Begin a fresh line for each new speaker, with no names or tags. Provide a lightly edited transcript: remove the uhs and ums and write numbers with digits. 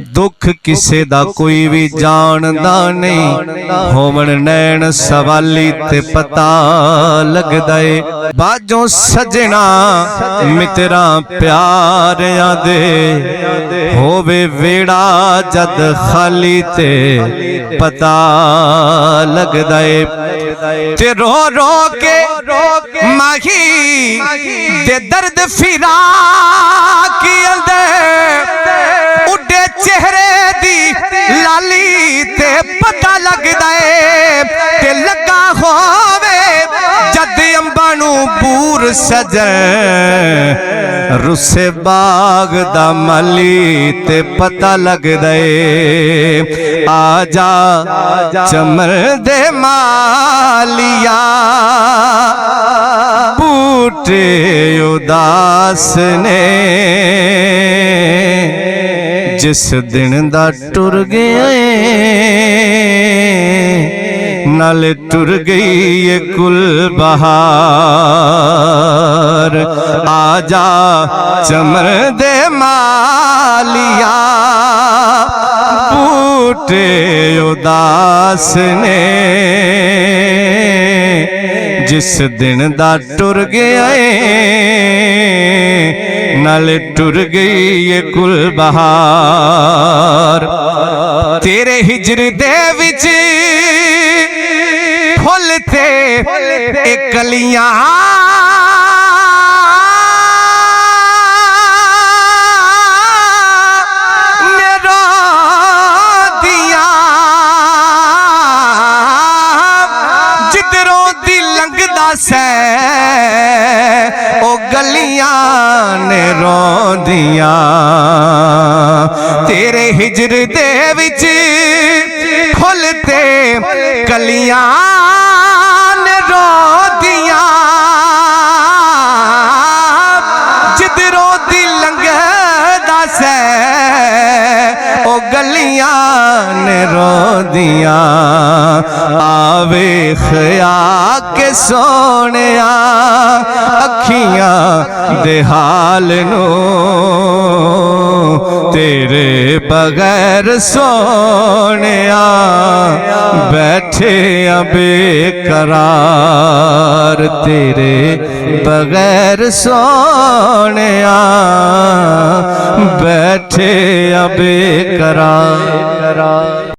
दुख किसे दा कोई भी जानदा नहीं, होवन नैन सवाली ते पता लगदा है। बाजों सजना मित्रा प्यारियां दे, होवे वेड़ा जद खाली ते पता लगदा है। ते रो रो के माही दे दर्द फिरा की उड्डे चेहरे दी लाली ते पता लगदा है। ते लगा होवे जद अंबा नू बूर सजे, रुसे बाग दा माली ते पता लगदा है। आजा चमर दे मालिया, बूटे उदास ने जिस दिन दा टुर गया नाले टुर गई ये कुल बहार। आजा चमर दे मालिया, बूटे उदास ने जिस दिन दा टुर गया नाले टुर गई ये कुल बहार। तेरे हिजर दे विच फुल थे एक कलियां, ओ गलियां ने रोंदियां। तेरे हिजर दे विच फुल ते कलियां ने रोंदियां, जिधरों दी लंघदा सै ओ गलियां ने रोंदियां। आवे खया के सोनिया अखियां दे हाल नू, तेरे बगैर सोनिया बैठे बेकरार। तेरे बगैर सोनिया बैठे बेकरार।